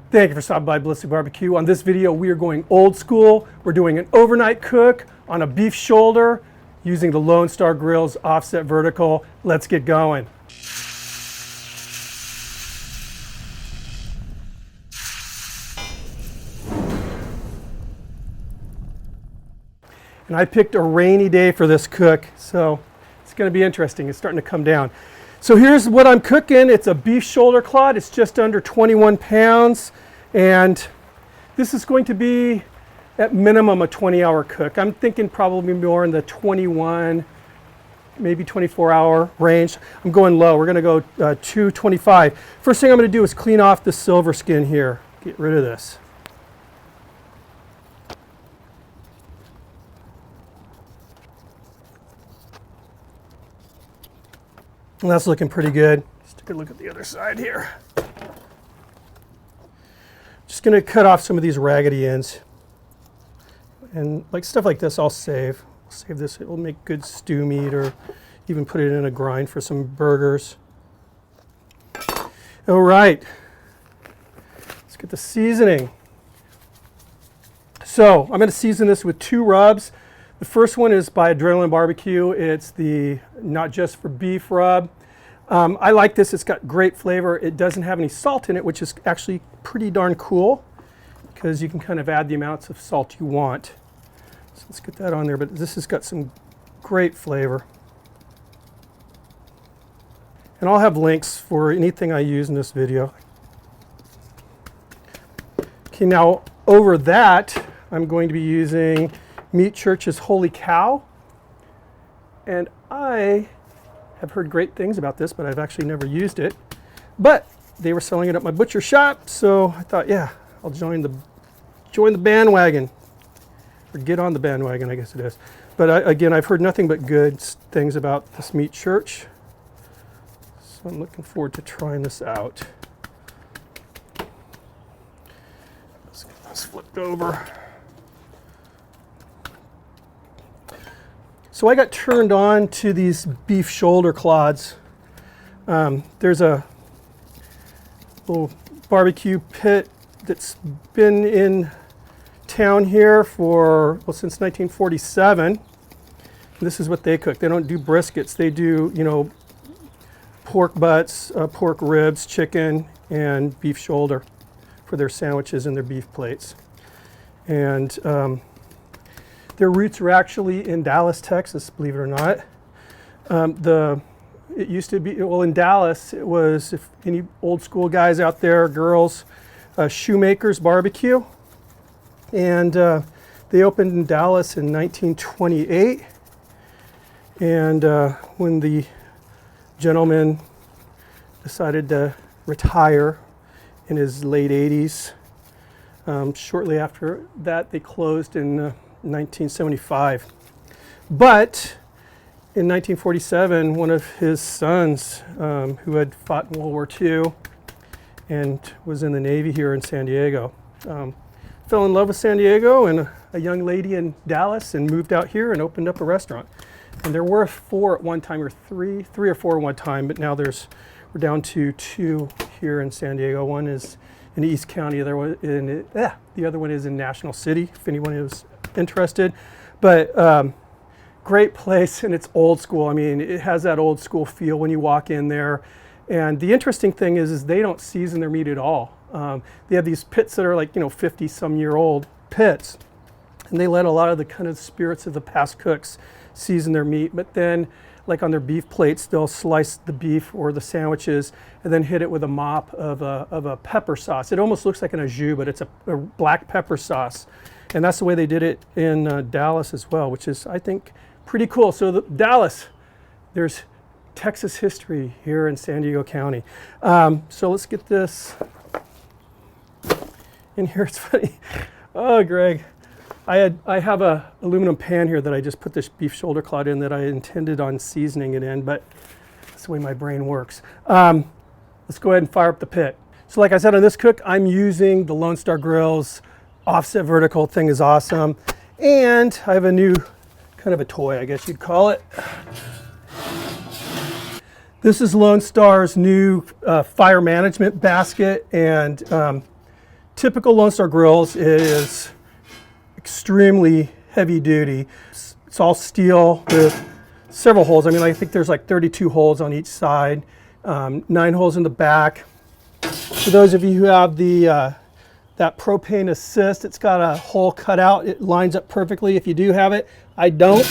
Thank you for stopping by Ballistic BBQ. On this video, we are going old school. We're doing an overnight cook on a beef shoulder using the Lone Star Grillz offset vertical. Let's get going. And I picked a rainy day for this cook, so it's going to be interesting. It's starting to come down. So here's what I'm cooking. It's a beef shoulder clod. It's just under 21 pounds. And this is going to be at minimum a 20-hour cook. I'm thinking probably more in the 21, maybe 24-hour range. I'm going low. We're going to go 225. First thing I'm going to do is clean off the silver skin here. Get rid of this. And that's looking pretty good. Let's take a look at the other side here. Just going to cut off some of these raggedy ends. And like stuff like this I'll save. I'll save this. It will make good stew meat, or even put it in a grind for some burgers. All right. Let's get the seasoning. So I'm going to season this with 2 rubs. The first one is by Lila and Mella. It's the Not Just for Beef rub. I like this. It's got great flavor. It doesn't have any salt in it, which is actually pretty darn cool because you can kind of add the amounts of salt you want. So let's get that on there, but this has got some great flavor. And I'll have links for anything I use in this video. Okay, now over that, I'm going to be using Meat Church's Holy Cow, and I have heard great things about this, but I've actually never used it. But they were selling it at my butcher shop, so I thought, yeah, I'll join the bandwagon, or get on the bandwagon, I guess it is. But again, I've heard nothing but good things about this Meat Church, so I'm looking forward to trying this out. Let's get this flipped over. So I got turned on to these beef shoulder clods. There's a little barbecue pit that's been in town here for, well, since 1947. This is what they cook. They don't do briskets. They do, you know, pork butts, pork ribs, chicken, and beef shoulder for their sandwiches and their beef plates. And their roots are actually in Dallas, Texas, believe it or not. It used to be, well, in Dallas, it was, if any old school guys out there, girls, Shoemaker's barbecue. And they opened in Dallas in 1928. And when the gentleman decided to retire in his late 80s, shortly after that, they closed in 1975. But in 1947, one of his sons, who had fought in World War II and was in the Navy here in San Diego, fell in love with San Diego and a young lady in Dallas, and moved out here and opened up a restaurant. And there were 4 at one time, or three or 4 at one time, but now we're down to 2 here in San Diego. One is in East County, the other one is in National City, if anyone is interested. But great place, and it's old school. I mean, it has that old school feel when you walk in there. And the interesting thing is they don't season their meat at all. They have these pits that are like, 50-some-year-old pits, and they let a lot of the kind of spirits of the past cooks season their meat. But then, like on their beef plates, they'll slice the beef or the sandwiches and then hit it with a mop of a pepper sauce. It almost looks like an au jus, but it's a black pepper sauce. And that's the way they did it in Dallas as well, which is, I think, pretty cool. So Dallas, there's Texas history here in San Diego County. So let's get this in here. It's funny. Oh, Greg, I have a aluminum pan here that I just put this beef shoulder clod in that I intended on seasoning it in, but that's the way my brain works. Let's go ahead and fire up the pit. So like I said, on this cook, I'm using the Lone Star Grillz offset vertical. Thing is awesome. And I have a new kind of a toy, I guess you'd call it. This is Lone Star's new fire management basket, and typical Lone Star Grillz is extremely heavy duty. It's all steel with several holes. I mean, I think there's like 32 holes on each side, 9 holes in the back. For those of you who have the that propane assist, it's got a hole cut out. It lines up perfectly if you do have it. I don't.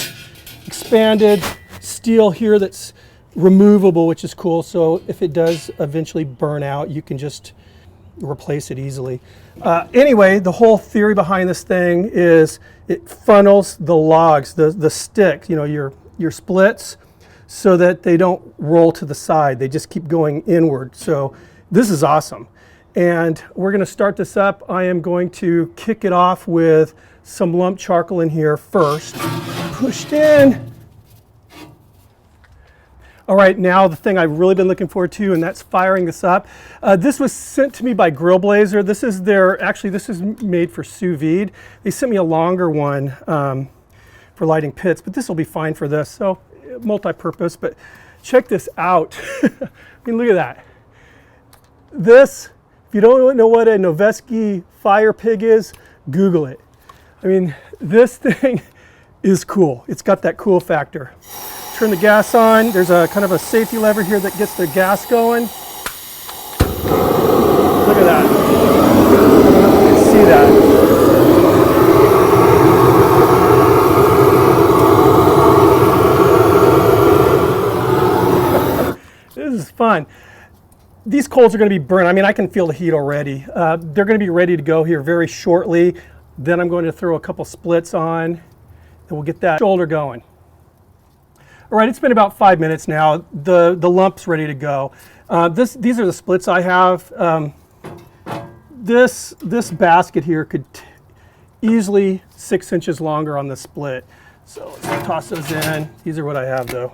Expanded steel here that's removable, which is cool. So if it does eventually burn out, you can just replace it easily. Anyway, the whole theory behind this thing is it funnels the logs, the stick, you know, your splits, so that they don't roll to the side. They just keep going inward. So this is awesome. And we're going to start this up. I am going to kick it off with some lump charcoal in here first. Pushed in. All right, now the thing I've really been looking forward to, and that's firing this up. This was sent to me by Grillz. This is actually this is made for sous vide. They sent me a longer one for lighting pits, but this will be fine for this. So multi-purpose, but check this out. I mean, look at that. This, if you don't know what a Noveski fire pig is, Google it. I mean, this thing is cool. It's got that cool factor. Turn the gas on. There's a kind of a safety lever here that gets the gas going. Look at that. You can see that. This is fun. These coals are going to be burned. I mean, I can feel the heat already. They're going to be ready to go here very shortly. Then I'm going to throw a couple splits on, and we'll get that shoulder going. All right, it's been about 5 minutes now. The lump's ready to go. These are the splits I have. This basket here could easily 6 inches longer on the split. So let's toss those in. These are what I have though.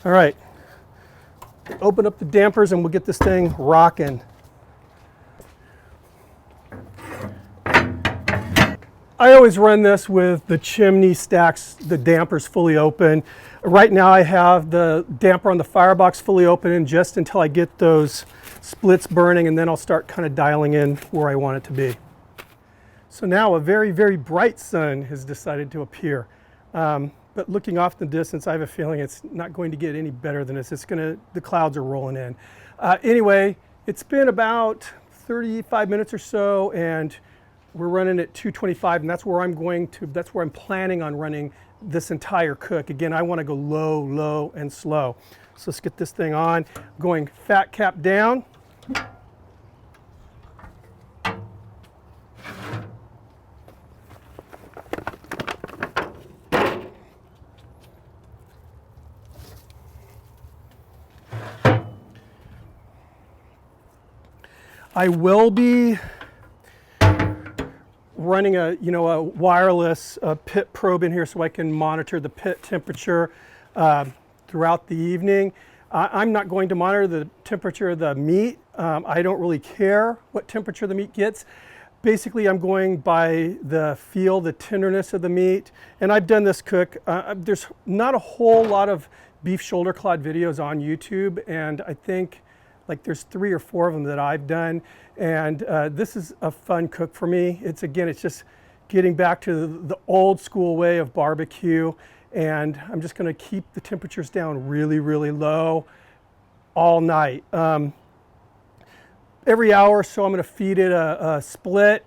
All right, open up the dampers and we'll get this thing rocking. I always run this with the chimney stacks, the dampers fully open. Right now I have the damper on the firebox fully open, and just until I get those splits burning, and then I'll start kind of dialing in where I want it to be. So now a very, very bright sun has decided to appear. But looking off in the distance, I have a feeling it's not going to get any better than this. The clouds are rolling in. Anyway, it's been about 35 minutes or so, and we're running at 225, and that's where I'm planning on running this entire cook. Again, I want to go low, low, and slow. So let's get this thing on. Going fat cap down. I will be running a wireless pit probe in here so I can monitor the pit temperature throughout the evening. I'm not going to monitor the temperature of the meat. I don't really care what temperature the meat gets. Basically, I'm going by the feel, the tenderness of the meat. And I've done this cook. There's not a whole lot of beef shoulder clod videos on YouTube, and I think like there's 3 or 4 of them that I've done, and this is a fun cook for me. It's just getting back to the old school way of barbecue, and I'm just going to keep the temperatures down really, really low all night. Every hour or so I'm going to feed it a split.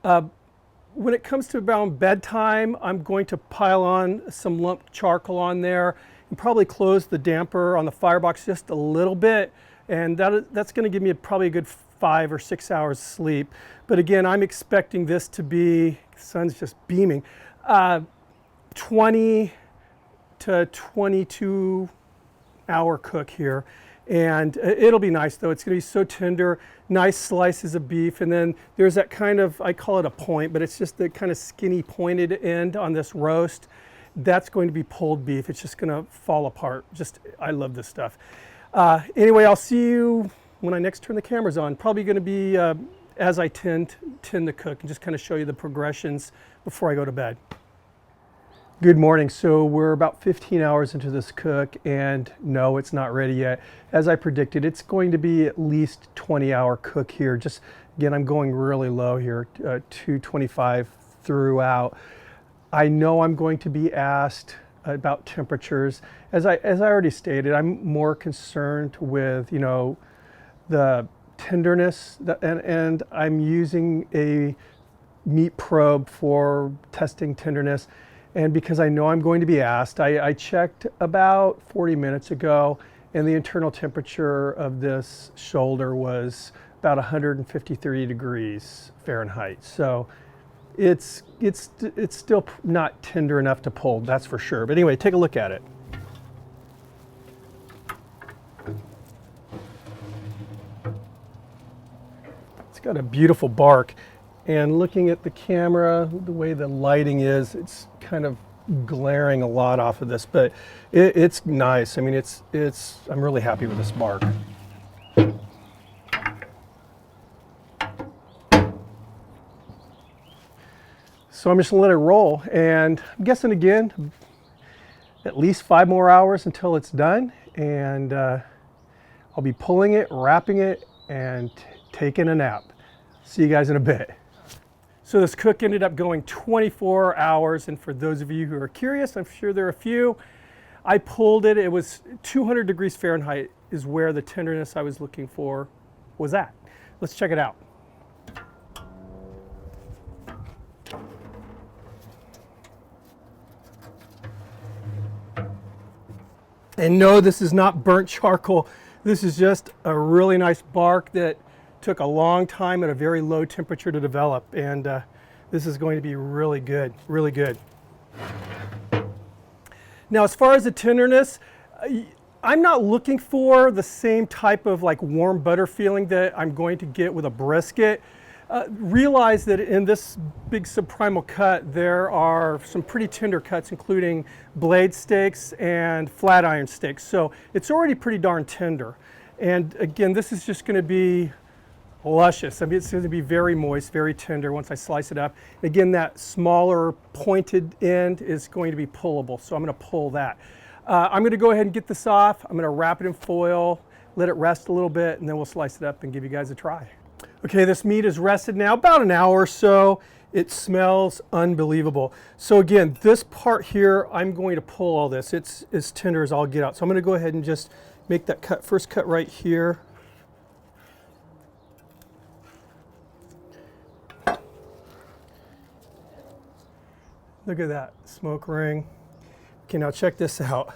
When it comes to about bedtime, I'm going to pile on some lump charcoal on there and probably close the damper on the firebox just a little bit. And that's going to give me probably a good 5 or 6 hours sleep. But again, I'm expecting this to be, the sun's just beaming, 20 to 22 hour cook here. And it'll be nice though. It's going to be so tender, nice slices of beef. And then there's that kind of, I call it a point, but it's just the kind of skinny pointed end on this roast. That's going to be pulled beef. It's just going to fall apart. I love this stuff. Anyway, I'll see you when I next turn the cameras on. Probably going to be as I tend to cook, and just kind of show you the progressions before I go to bed. Good morning. So we're about 15 hours into this cook, and no, it's not ready yet. As I predicted, it's going to be at least 20-hour cook here. Just again, I'm going really low here, 225 throughout. I know I'm going to be asked about temperatures. As I already stated, I'm more concerned with, you know, the tenderness, and I'm using a meat probe for testing tenderness. And because I know I'm going to be asked, I checked about 40 minutes ago, and the internal temperature of this shoulder was about 153 degrees Fahrenheit. So it's still not tender enough to pull, that's for sure. But anyway, take a look at it. It's got a beautiful bark. And looking at the camera, the way the lighting is, it's kind of glaring a lot off of this, but it's nice. I mean, I'm really happy with this bark. So I'm just gonna let it roll, and I'm guessing again, at least 5 more hours until it's done, and I'll be pulling it, wrapping it, and taking a nap. See you guys in a bit. So this cook ended up going 24 hours, and for those of you who are curious, I'm sure there are a few, I pulled it. It was 200 degrees Fahrenheit is where the tenderness I was looking for was at. Let's check it out. And no, this is not burnt charcoal. This is just a really nice bark that took a long time at a very low temperature to develop, and this is going to be really good, really good. Now, as far as the tenderness, I'm not looking for the same type of like warm butter feeling that I'm going to get with a brisket. Realize that in this big subprimal cut, there are some pretty tender cuts, including blade steaks and flat iron steaks. So it's already pretty darn tender. And again, this is just going to be luscious. I mean, it's going to be very moist, very tender once I slice it up. Again, that smaller pointed end is going to be pullable, so I'm going to pull that. I'm going to go ahead and get this off. I'm going to wrap it in foil, let it rest a little bit, and then we'll slice it up and give you guys a try. Okay, this meat is rested now about an hour or so. It smells unbelievable. So again, this part here, I'm going to pull all this. It's as tender as I'll get out. So I'm going to go ahead and just make that cut, first cut right here. Look at that smoke ring. Okay, now check this out.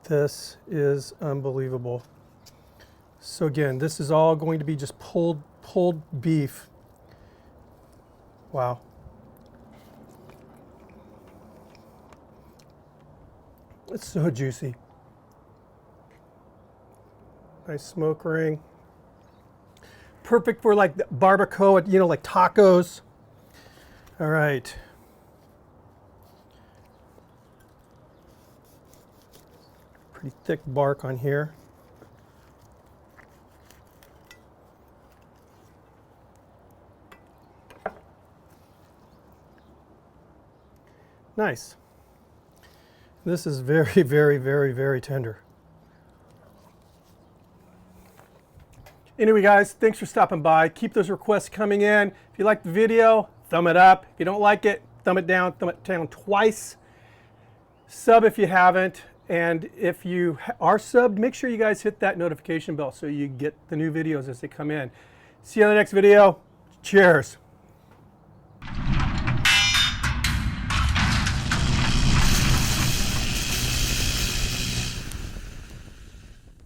This is unbelievable. So again, this is all going to be just pulled beef. Wow. It's so juicy. Nice smoke ring. Perfect for like barbacoa, you know, like tacos. All right. Pretty thick bark on here. Nice. This is very, very, very, very tender. Anyway, guys, thanks for stopping by. Keep those requests coming in. If you like the video, thumb it up. If you don't like it, thumb it down twice. Sub if you haven't. And if you are subbed, make sure you guys hit that notification bell so you get the new videos as they come in. See you on the next video. Cheers.